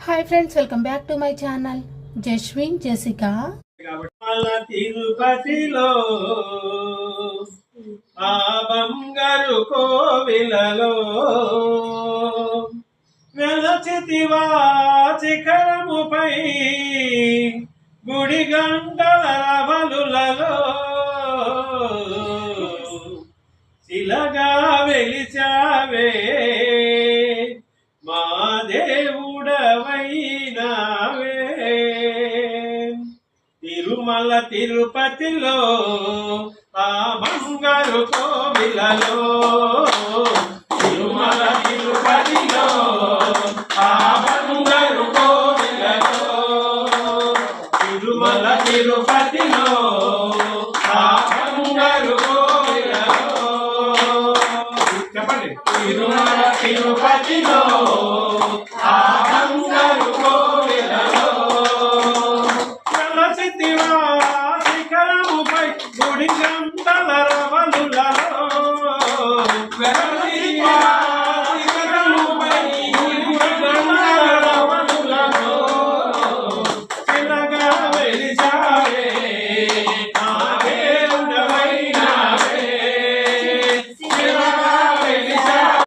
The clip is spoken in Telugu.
Hi friends, welcome back to my channel Jaswin Jessica. తిరుపతిలో ఆ బంగారు కోవిలలో వెలచితివా శిఖరముపై గుడి గంటల రవలులలో శిలగా వెలిచావే మా దేవుడవైనావే. తిరుమల తిరుపతిలో ఆ బంగారు కోవిలలో తిరుమల తిరుపతిలో ఆ బంగారు కోవిలలో తిరుమల తిరుపతిలో ఆ బంగారు కోవిలలో చెప్పండి. తిరుమల తిరుపతిలో ఆ బంగారు కోవిలలో వెలసితివా శిఖరముపై గుడి గంటల రవలులలో